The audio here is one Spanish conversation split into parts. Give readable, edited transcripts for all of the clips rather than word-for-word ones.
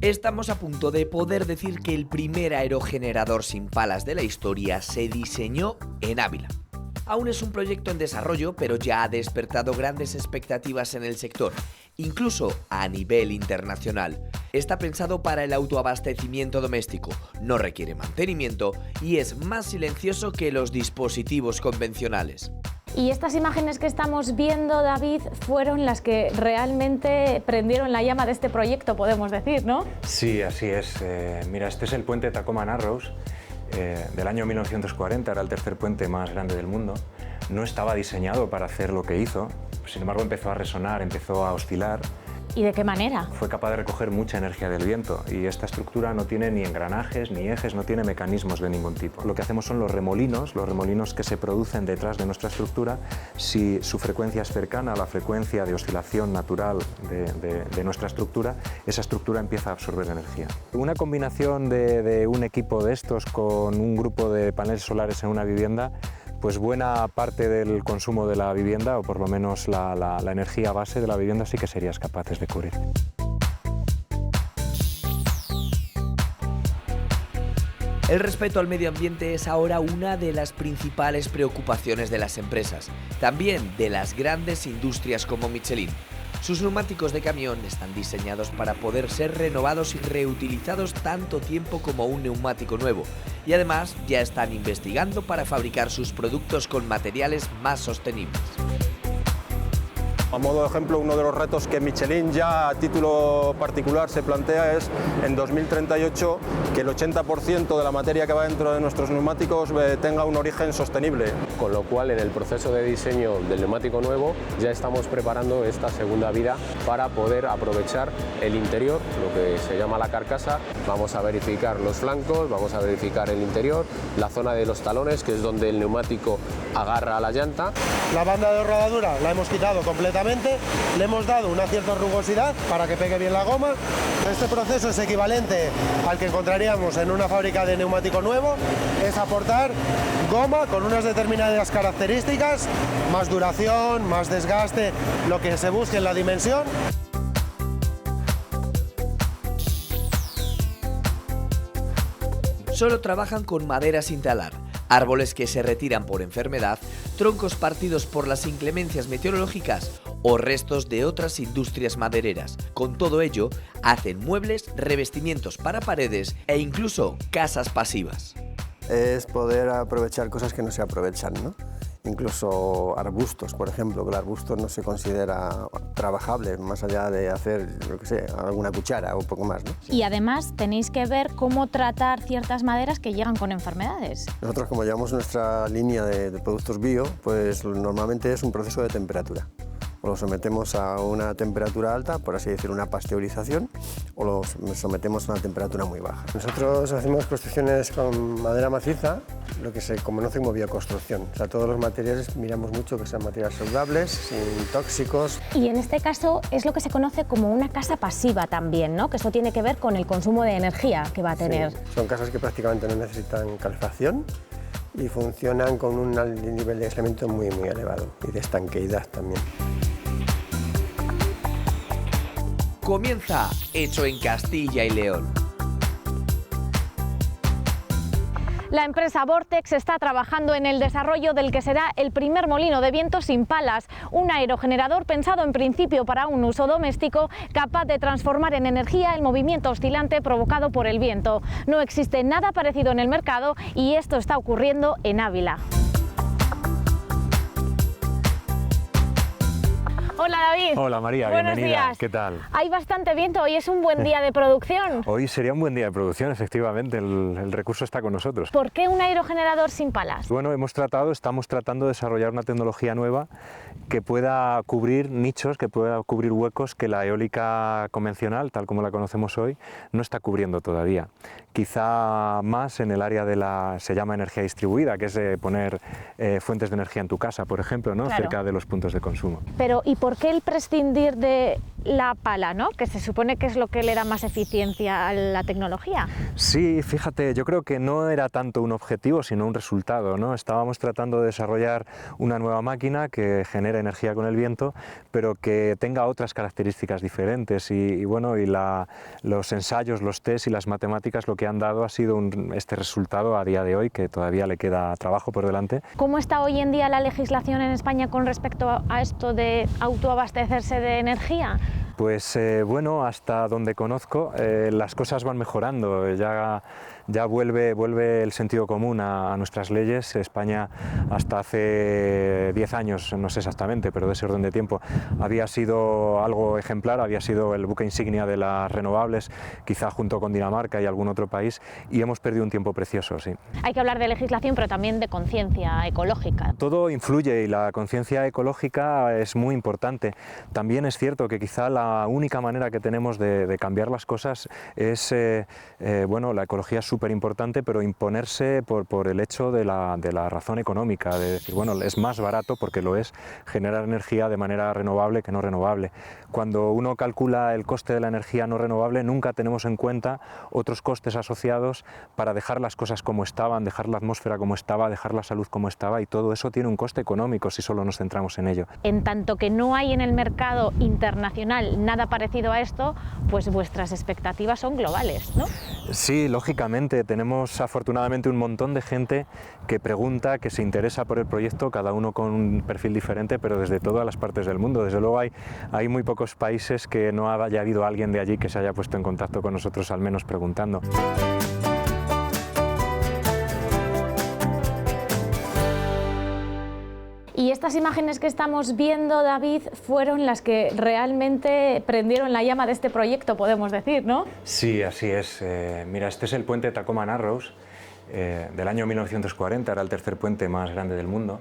Estamos a punto de poder decir que el primer aerogenerador sin palas de la historia se diseñó en Ávila. Aún es un proyecto en desarrollo, pero ya ha despertado grandes expectativas en el sector, incluso a nivel internacional. Está pensado para el autoabastecimiento doméstico, no requiere mantenimiento y es más silencioso que los dispositivos convencionales. Y estas imágenes que estamos viendo, David, fueron las que realmente prendieron la llama de este proyecto, podemos decir, ¿no? Sí, así es. Mira, este es el puente Tacoma Narrows del año 1940, era el tercer puente más grande del mundo. No estaba diseñado para hacer lo que hizo, sin embargo empezó a resonar, empezó a oscilar. ¿Y de qué manera? Fue capaz de recoger mucha energía del viento y esta estructura no tiene ni engranajes ni ejes, no tiene mecanismos de ningún tipo. Lo que hacemos son los remolinos que se producen detrás de nuestra estructura. Si su frecuencia es cercana a la frecuencia de oscilación natural de nuestra estructura, esa estructura empieza a absorber energía. Una combinación de un equipo de estos con un grupo de paneles solares en una vivienda, pues buena parte del consumo de la vivienda, o por lo menos la energía base de la vivienda, sí que serías capaces de cubrir. El respeto al medio ambiente es ahora una de las principales preocupaciones de las empresas, también de las grandes industrias como Michelin. Sus neumáticos de camión están diseñados para poder ser renovados y reutilizados tanto tiempo como un neumático nuevo, y además ya están investigando para fabricar sus productos con materiales más sostenibles. A modo de ejemplo, uno de los retos que Michelin ya a título particular se plantea es en 2038 que el 80% de la materia que va dentro de nuestros neumáticos tenga un origen sostenible. Con lo cual, en el proceso de diseño del neumático nuevo ya estamos preparando esta segunda vida para poder aprovechar el interior, lo que se llama la carcasa. Vamos a verificar los flancos, vamos a verificar el interior, la zona de los talones, que es donde el neumático agarra a la llanta. La banda de rodadura la hemos quitado completamente. Le hemos dado una cierta rugosidad para que pegue bien la goma. Este proceso es equivalente al que encontraríamos en una fábrica de neumático nuevo, es aportar goma con unas determinadas características, más duración, más desgaste, lo que se busque en la dimensión. Solo trabajan con madera sin talar, árboles que se retiran por enfermedad, troncos partidos por las inclemencias meteorológicas o restos de otras industrias madereras. Con todo ello, hacen muebles, revestimientos para paredes e incluso casas pasivas. Es poder aprovechar cosas que no se aprovechan, ¿no? Incluso arbustos, por ejemplo, que el arbusto no se considera trabajable, más allá de hacer, yo qué sé, alguna cuchara o poco más, ¿no? Y además tenéis que ver cómo tratar ciertas maderas que llegan con enfermedades. Nosotros, como llevamos nuestra línea de productos bio, pues normalmente es un proceso de temperatura. O lo sometemos a una temperatura alta, por así decir, una pasteurización, o lo sometemos a una temperatura muy baja. Nosotros hacemos construcciones con madera maciza, lo que se conoce como bioconstrucción. O sea, todos los materiales miramos mucho que sean materiales saludables, sin tóxicos. Y en este caso es lo que se conoce como una casa pasiva también, ¿no? Que esto tiene que ver con el consumo de energía que va a tener. Sí, son casas que prácticamente no necesitan calefacción y funcionan con un nivel de aislamiento muy elevado y de estanqueidad también. Comienza Hecho en Castilla y León. La empresa Vortex está trabajando en el desarrollo del que será el primer molino de viento sin palas, un aerogenerador pensado en principio para un uso doméstico, capaz de transformar en energía el movimiento oscilante provocado por el viento. No existe nada parecido en el mercado y esto está ocurriendo en Ávila. Hola David. Hola María, buenos bienvenida. días. ¿Qué tal? Hay bastante viento, hoy es un buen día de producción. Hoy sería un buen día de producción, efectivamente, el recurso está con nosotros. ¿Por qué un aerogenerador sin palas? Bueno, estamos tratando de desarrollar una tecnología nueva que pueda cubrir nichos, que pueda cubrir huecos que la eólica convencional, tal como la conocemos hoy, no está cubriendo todavía. Quizá más en el área se llama energía distribuida, que es poner fuentes de energía en tu casa, por ejemplo, ¿no? Claro. Cerca de los puntos de consumo. Pero ¿y por qué el prescindir de la pala, ¿no? Que se supone que es lo que le da más eficiencia a la tecnología. Sí, fíjate, yo creo que no era tanto un objetivo, sino un resultado, ¿no? Estábamos tratando de desarrollar una nueva máquina que genere energía con el viento, pero que tenga otras características diferentes y los ensayos, los test y las matemáticas lo que han dado ha sido este resultado a día de hoy, que todavía le queda trabajo por delante. ¿Cómo está hoy en día la legislación en España con respecto a esto de autoabastecerse de energía? Pues bueno, hasta donde conozco las cosas van mejorando, ya vuelve el sentido común a nuestras leyes. España hasta hace 10 años, no sé exactamente, pero de ese orden de tiempo, había sido algo ejemplar, había sido el buque insignia de las renovables, quizá junto con Dinamarca y algún otro país, y hemos perdido un tiempo precioso, sí. Hay que hablar de legislación, pero también de conciencia ecológica. Todo influye y la conciencia ecológica es muy importante. También es cierto que quizá la única manera que tenemos de cambiar las cosas es, la ecología es súper importante, pero imponerse por el hecho de la razón económica, de decir, bueno, es más barato, porque lo es, generar energía de manera renovable que no renovable. Cuando uno calcula el coste de la energía no renovable, nunca tenemos en cuenta otros costes asociados para dejar las cosas como estaban, dejar la atmósfera como estaba, dejar la salud como estaba, y todo eso tiene un coste económico si solo nos centramos en ello. En tanto que no hay en el mercado internacional nada parecido a esto, pues vuestras expectativas son globales, ¿no? Sí, lógicamente. Tenemos afortunadamente un montón de gente que pregunta, que se interesa por el proyecto, cada uno con un perfil diferente, pero desde todas las partes del mundo. Desde luego hay muy pocos países que no haya habido alguien de allí que se haya puesto en contacto con nosotros, al menos preguntando. Y estas imágenes que estamos viendo, David, fueron las que realmente prendieron la llama de este proyecto, podemos decir, ¿no? Sí, así es. Mira, este es el puente Tacoma Narrows, del año 1940, era el tercer puente más grande del mundo.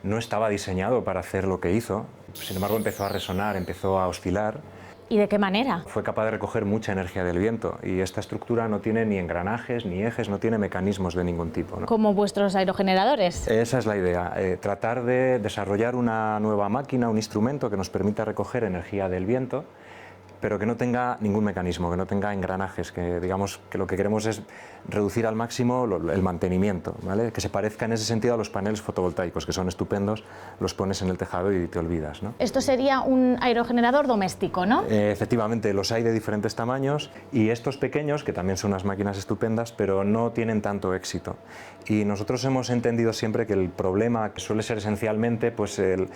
No estaba diseñado para hacer lo que hizo, sin embargo empezó a resonar, empezó a oscilar. ¿Y de qué manera? Fue capaz de recoger mucha energía del viento, y esta estructura no tiene ni engranajes ni ejes, no tiene mecanismos de ningún tipo, ¿no? Como vuestros aerogeneradores. Esa es la idea, tratar de desarrollar una nueva máquina, un instrumento que nos permita recoger energía del viento, pero que no tenga ningún mecanismo, que no tenga engranajes, que digamos que lo que queremos es reducir al máximo el mantenimiento, ¿vale? Que se parezca en ese sentido a los paneles fotovoltaicos, que son estupendos, los pones en el tejado y te olvidas, ¿no? Esto sería un aerogenerador doméstico, ¿no? Efectivamente, los hay de diferentes tamaños, y estos pequeños, que también son unas máquinas estupendas, pero no tienen tanto éxito. Y nosotros hemos entendido siempre que el problema que suele ser esencialmente pues el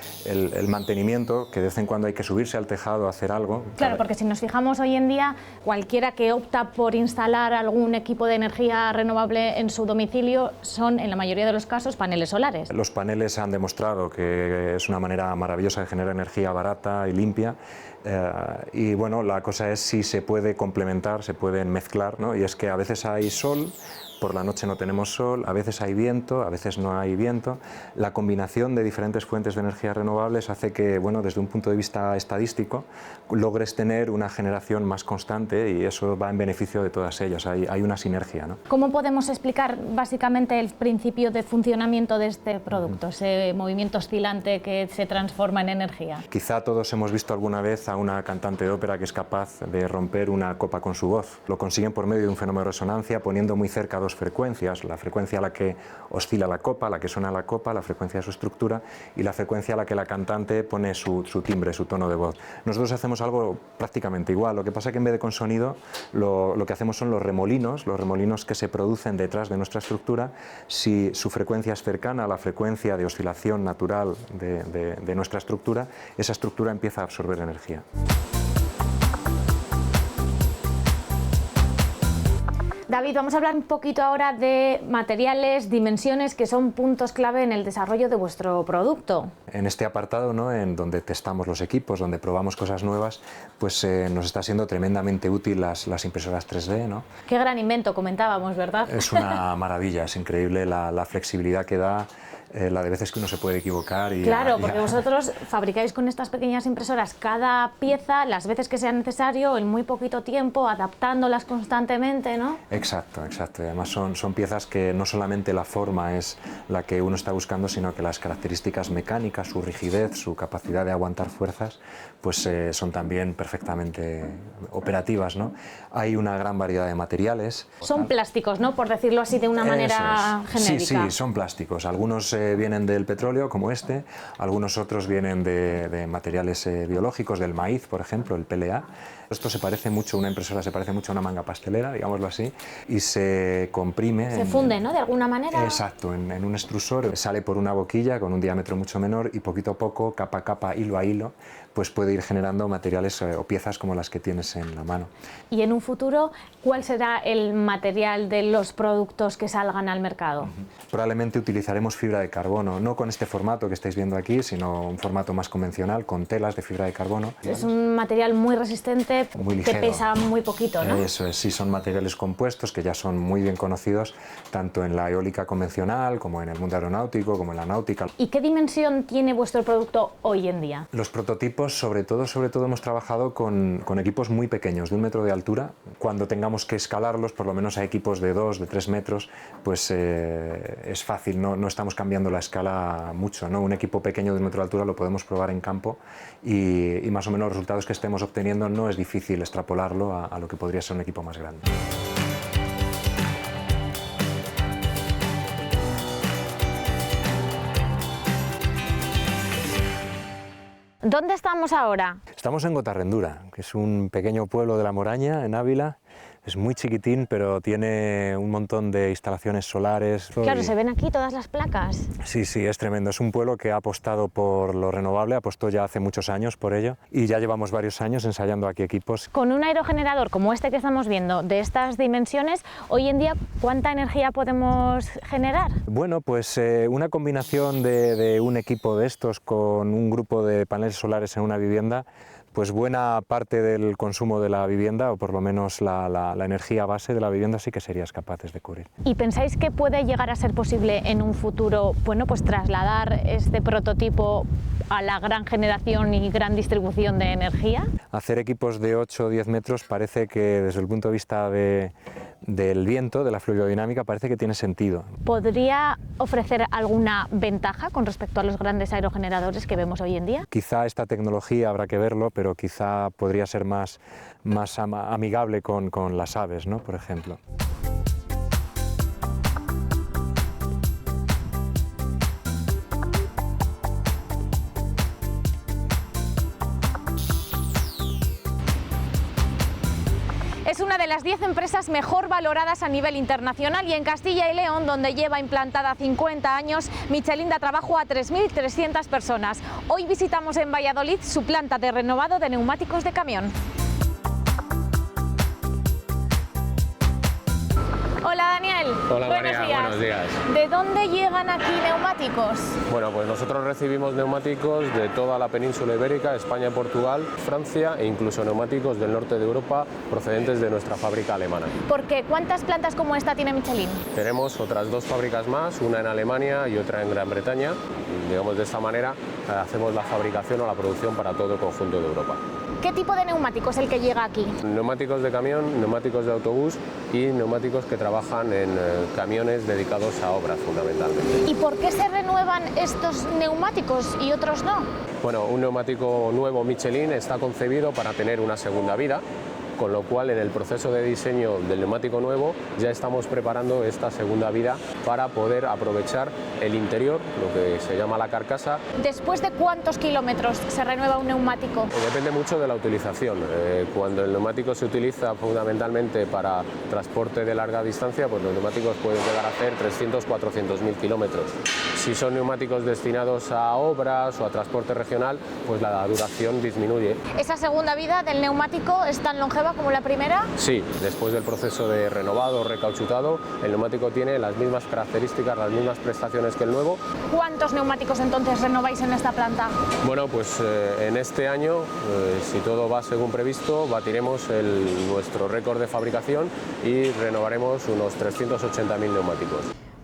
mantenimiento, que de vez en cuando hay que subirse al tejado a hacer algo. Claro, porque si nos fijamos hoy en día, cualquiera que opta por instalar algún equipo de energía renovable en su domicilio son, en la mayoría de los casos, paneles solares. Los paneles han demostrado que es una manera maravillosa de generar energía barata y limpia, y bueno, la cosa es si se puede complementar, se pueden mezclar, ¿no? Y es que a veces hay sol, por la noche no tenemos sol, a veces hay viento, a veces no hay viento. La combinación de diferentes fuentes de energía renovables hace que, bueno, desde un punto de vista estadístico, logres tener una generación más constante, y eso va en beneficio de todas ellas. Hay una sinergia, ¿no? ¿Cómo podemos explicar básicamente el principio de funcionamiento de este producto, ese movimiento oscilante que se transforma en energía? Quizá todos hemos visto alguna vez a una cantante de ópera que es capaz de romper una copa con su voz. Lo consiguen por medio de un fenómeno de resonancia, poniendo muy cerca dos frecuencias: la frecuencia a la que oscila la copa, a la que suena la copa, la frecuencia de su estructura, y la frecuencia a la que la cantante pone su timbre, su tono de voz. Nosotros hacemos algo prácticamente igual, lo que pasa que en vez de con sonido lo que hacemos son los remolinos que se producen detrás de nuestra estructura. Si su frecuencia es cercana a la frecuencia de oscilación natural de nuestra estructura, esa estructura empieza a absorber energía. David, vamos a hablar un poquito ahora de materiales, dimensiones, que son puntos clave en el desarrollo de vuestro producto. En este apartado, ¿no?, en donde testamos los equipos, donde probamos cosas nuevas, pues nos está siendo tremendamente útil las impresoras 3D, ¿no? Qué gran invento, comentábamos, ¿verdad? Es una maravilla, es increíble la flexibilidad que da. la de veces que uno se puede equivocar. Y claro, porque vosotros fabricáis con estas pequeñas impresoras cada pieza las veces que sea necesario, en muy poquito tiempo, adaptándolas constantemente, ¿no? Exacto, exacto. Y además son piezas que no solamente la forma es la que uno está buscando, sino que las características mecánicas, su rigidez, su capacidad de aguantar fuerzas, pues son también perfectamente operativas, ¿no? Hay una gran variedad de materiales. Son plásticos, ¿no? Por decirlo así de una manera genérica. Sí, son plásticos. Algunos vienen del petróleo, como este, algunos otros vienen de materiales biológicos, del maíz, por ejemplo, el PLA. Esto se parece mucho, una impresora se parece mucho a una manga pastelera, digámoslo así, y se comprime. Se funde, ¿no? De alguna manera. Exacto, en un extrusor sale por una boquilla con un diámetro mucho menor y poquito a poco, capa a capa, hilo a hilo, pues puede ir generando materiales o piezas como las que tienes en la mano. Y en un futuro, ¿cuál será el material de los productos que salgan al mercado? Probablemente utilizaremos fibra de carbono, no con este formato que estáis viendo aquí, sino un formato más convencional, con telas de fibra de carbono. Es un material muy resistente, muy ligero, que pesa muy poquito, ¿no? Eso es, sí, son materiales compuestos que ya son muy bien conocidos, tanto en la eólica convencional, como en el mundo aeronáutico, como en la náutica. ¿Y qué dimensión tiene vuestro producto hoy en día? Los prototipos, sobre todo hemos trabajado con equipos muy pequeños, de 1 metro de altura. Cuando tengamos que escalarlos, por lo menos a equipos de 2, de 3 metros, pues es fácil, no estamos cambiando la escala mucho, ¿no? Un equipo pequeño de 1 metro de altura lo podemos probar en campo y más o menos los resultados que estemos obteniendo no es difícil extrapolarlo a lo que podría ser un equipo más grande. ¿Dónde estamos ahora? Estamos en Gotarrendura, que es un pequeño pueblo de la Moraña, en Ávila. Es muy chiquitín, pero tiene un montón de instalaciones solares. Claro, se ven aquí todas las placas. Sí, es tremendo. Es un pueblo que ha apostado por lo renovable, apostó ya hace muchos años por ello y ya llevamos varios años ensayando aquí equipos. Con un aerogenerador como este que estamos viendo, de estas dimensiones, hoy en día, ¿cuánta energía podemos generar? Bueno, pues una combinación de un equipo de estos con un grupo de paneles solares en una vivienda, pues buena parte del consumo de la vivienda, o por lo menos la energía base de la vivienda, sí que serías capaces de cubrir. ¿Y pensáis que puede llegar a ser posible en un futuro, bueno, pues trasladar este prototipo a la gran generación y gran distribución de energía? Hacer equipos de 8 o 10 metros parece que, desde el punto de vista del viento, de la fluidodinámica, parece que tiene sentido. ¿Podría ofrecer alguna ventaja con respecto a los grandes aerogeneradores que vemos hoy en día? Quizá esta tecnología habrá que verlo, pero quizá podría ser más amigable con las aves, ¿no? Por ejemplo. Es una de las 10 empresas mejor valoradas a nivel internacional y en Castilla y León, donde lleva implantada 50 años, Michelin da trabajo a 3.300 personas. Hoy visitamos en Valladolid su planta de renovado de neumáticos de camión. Hola Daniel. Hola María, buenos días. ¿De dónde llegan aquí neumáticos? Bueno, pues nosotros recibimos neumáticos de toda la península ibérica, España y Portugal, Francia e incluso neumáticos del norte de Europa procedentes de nuestra fábrica alemana. ¿Por qué? ¿Cuántas plantas como esta tiene Michelin? Tenemos otras 2 fábricas más, una en Alemania y otra en Gran Bretaña. Y, digamos, de esta manera hacemos la fabricación o la producción para todo el conjunto de Europa. ¿Qué tipo de neumático es el que llega aquí? Neumáticos de camión, neumáticos de autobús y neumáticos que trabajan en camiones dedicados a obras fundamentalmente. ¿Y por qué se renuevan estos neumáticos y otros no? Bueno, un neumático nuevo Michelin está concebido para tener una segunda vida, con lo cual en el proceso de diseño del neumático nuevo ya estamos preparando esta segunda vida para poder aprovechar el interior, lo que se llama la carcasa. ¿Después de cuántos kilómetros se renueva un neumático? Depende mucho de la utilización. Cuando el neumático se utiliza fundamentalmente para transporte de larga distancia, pues los neumáticos pueden llegar a hacer 300-400.000 kilómetros. Si son neumáticos destinados a obras o a transporte regional, pues la duración disminuye. ¿Esa segunda vida del neumático es tan longeva como la primera? Sí, después del proceso de renovado o recauchutado, el neumático tiene las mismas características, las mismas prestaciones que el nuevo. ¿Cuántos neumáticos entonces renováis en esta planta? Bueno, pues en este año, si todo va según previsto, batiremos nuestro récord de fabricación y renovaremos unos 380.000 neumáticos.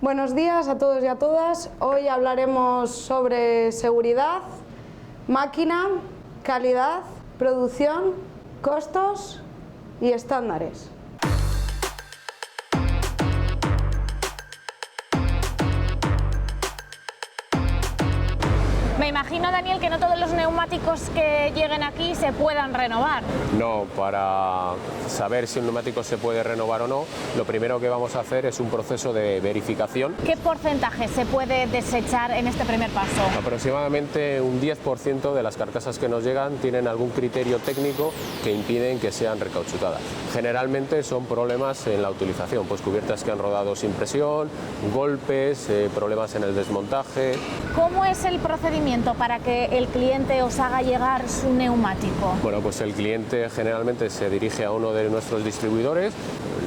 Buenos días a todos y a todas. Hoy hablaremos sobre seguridad, máquina, calidad, producción, costos y estándares. Me imagino, Daniel, que no todos los neumáticos que lleguen aquí se puedan renovar. No, para saber si un neumático se puede renovar o no, lo primero que vamos a hacer es un proceso de verificación. ¿Qué porcentaje se puede desechar en este primer paso? Aproximadamente un 10% de las carcasas que nos llegan tienen algún criterio técnico que impiden que sean recauchutadas. Generalmente son problemas en la utilización, pues cubiertas que han rodado sin presión, golpes, problemas en el desmontaje. ¿Cómo es el procedimiento para que el cliente os haga llegar su neumático? Bueno, pues el cliente generalmente se dirige a uno de nuestros distribuidores,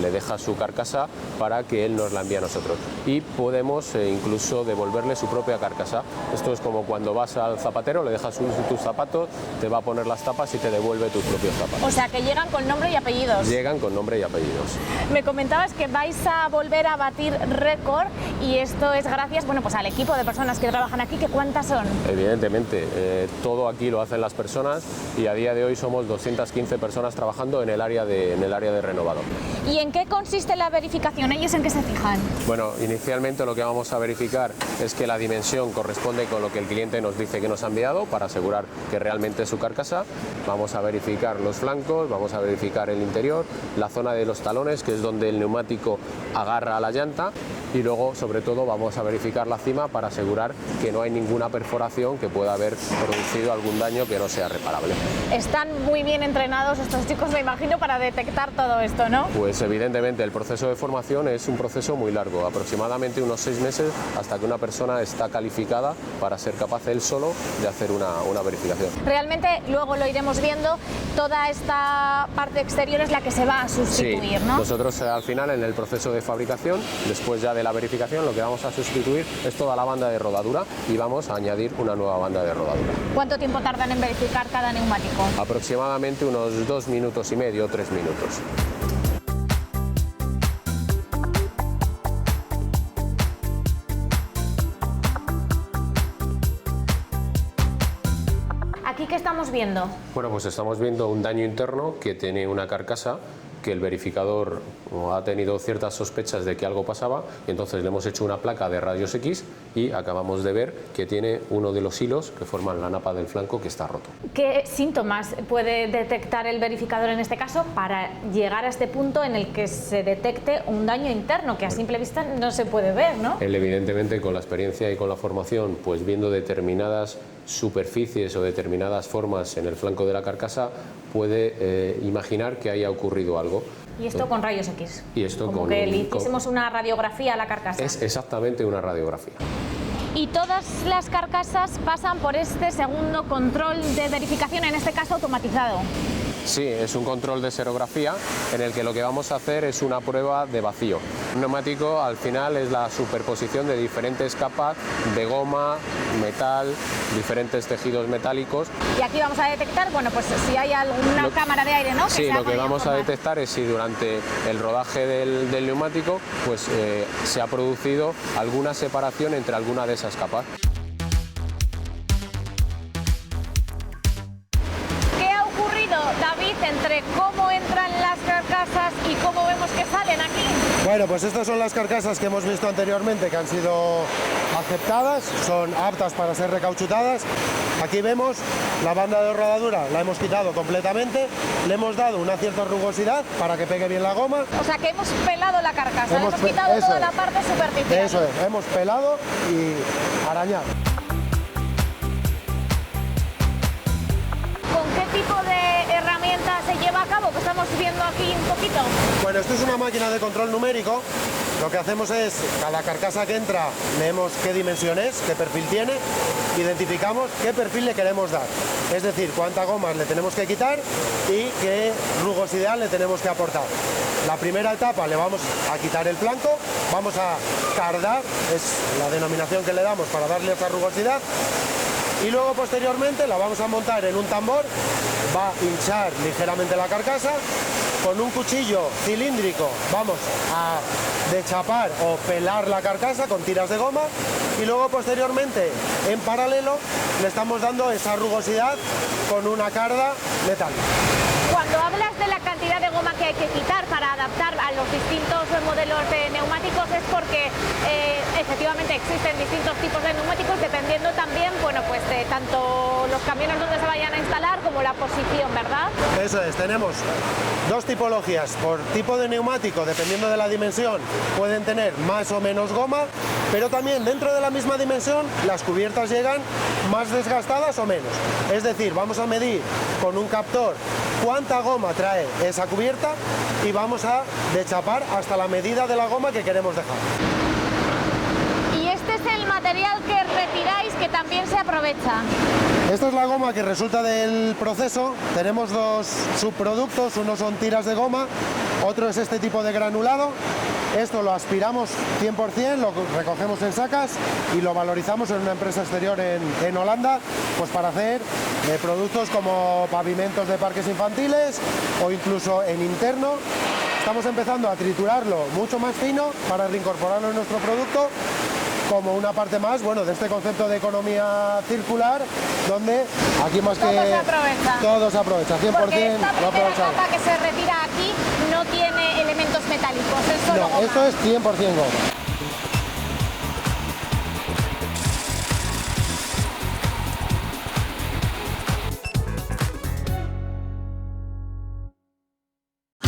le deja su carcasa para que él nos la envíe a nosotros y podemos incluso devolverle su propia carcasa. Esto es como cuando vas al zapatero, le dejas tus zapatos, te va a poner las tapas y te devuelve tus propios zapatos. O sea, que llegan con nombre y apellidos. Llegan con nombre y apellidos. Me comentabas que vais a volver a batir récord y esto es gracias, bueno, pues al equipo de personas que trabajan aquí, que ¿cuántas son? Evidentemente, todo aquí lo hacen las personas y a día de hoy somos 215 personas trabajando en el área de renovado. ¿Y en qué consiste la verificación? ¿Ellos en qué se fijan? Bueno, inicialmente lo que vamos a verificar es que la dimensión corresponde con lo que el cliente nos dice que nos ha enviado para asegurar que realmente es su carcasa. Vamos a verificar los flancos, vamos a verificar el interior, la zona de los talones, que es donde el neumático agarra a la llanta, y luego, sobre todo, vamos a verificar la cima para asegurar que no hay ninguna perforación que pueda haber producido algún daño que no sea reparable. Están muy bien entrenados estos chicos, me imagino, para detectar todo esto, ¿no? Pues evidentemente el proceso de formación es un proceso muy largo, aproximadamente unos 6 meses hasta que una persona está calificada para ser capaz él solo de hacer una verificación. Realmente, luego lo iremos viendo, toda esta parte exterior es la que se va a sustituir, sí, ¿no? Nosotros al final en el proceso de fabricación, después ya de la verificación, lo que vamos a sustituir es toda la banda de rodadura y vamos a añadir una nueva banda de rodadura. ¿Cuánto tiempo tardan en verificar cada neumático? Aproximadamente unos 2 minutos y medio, 3 minutos. ¿Aquí qué estamos viendo? Bueno, pues estamos viendo un daño interno que tiene una carcasa que el verificador ha tenido ciertas sospechas de que algo pasaba y entonces le hemos hecho una placa de rayos X y acabamos de ver que tiene uno de los hilos que forman la napa del flanco que está roto. ¿Qué síntomas puede detectar el verificador en este caso para llegar a este punto en el que se detecte un daño interno que a simple vista no se puede ver, ¿no? Él evidentemente con la experiencia y con la formación, pues viendo determinadas superficies o determinadas formas en el flanco de la carcasa puede imaginar que haya ocurrido algo. Y esto con rayos X. Y esto como con que le hiciésemos una radiografía a la carcasa. Es exactamente una radiografía. Y todas las carcasas pasan por este segundo control de verificación, en este caso automatizado. Sí, es un control de serografía en el que lo que vamos a hacer es una prueba de vacío. Un neumático al final es la superposición de diferentes capas de goma, metal, diferentes tejidos metálicos. Y aquí vamos a detectar, bueno, pues si hay alguna cámara de aire, ¿no? Sí, lo que vamos a detectar es si durante el rodaje del neumático pues, se ha producido alguna separación entre alguna de esas capas. David, entre cómo entran las carcasas y cómo vemos que salen aquí. Bueno, pues estas son las carcasas que hemos visto anteriormente que han sido aceptadas, son aptas para ser recauchutadas. Aquí vemos la banda de rodadura, la hemos quitado completamente, le hemos dado una cierta rugosidad para que pegue bien la goma. O sea que hemos pelado la carcasa, hemos quitado toda la parte superficial. Eso es, hemos pelado y arañado. ¿Con qué tipo de herramienta se lleva a cabo? Que estamos viendo aquí un poquito. Bueno, esto es una máquina de control numérico. Lo que hacemos es, cada carcasa que entra, leemos qué dimensión es, qué perfil tiene, identificamos qué perfil le queremos dar. Es decir, cuánta goma le tenemos que quitar y qué rugosidad le tenemos que aportar. La primera etapa le vamos a quitar el flanco, vamos a cardar, es la denominación que le damos para darle esa rugosidad. Y luego posteriormente la vamos a montar en un tambor, va a hinchar ligeramente la carcasa con un cuchillo cilíndrico vamos a dechapar o pelar la carcasa con tiras de goma y luego posteriormente en paralelo le estamos dando esa rugosidad con una carda metálica. Cuando hablas de la cantidad de goma que hay que quitar para adaptar a los distintos modelos de neumáticos es porque efectivamente existen distintos tipos de neumáticos dependiendo también, bueno, pues de tanto los camiones donde se vayan a instalar como la posición, ¿verdad? Eso es, tenemos dos tipologías. Por tipo de neumático, dependiendo de la dimensión, pueden tener más o menos goma, pero también dentro de la misma dimensión las cubiertas llegan más desgastadas o menos. Es decir, vamos a medir con un captor cuánta goma trae esa cubierta y vamos a dechapar hasta la medida de la goma que queremos dejar. Y este es el material que retiráis que también se aprovecha. Esta es la goma que resulta del proceso. Tenemos dos subproductos, uno son tiras de goma, otro es este tipo de granulado. Esto lo aspiramos 100%, lo recogemos en sacas y lo valorizamos en una empresa exterior en Holanda, pues para hacer productos como pavimentos de parques infantiles o incluso en interno. Estamos empezando a triturarlo mucho más fino para reincorporarlo en nuestro producto como una parte más, bueno, de este concepto de economía circular, donde aquí más todo que se aprovecha. Todo se aprovecha, 100% Porque esta lo primera aprovechamos. capa que se retira aquí no tiene elementos metálicos, es solo No, goma. esto es 100% goma.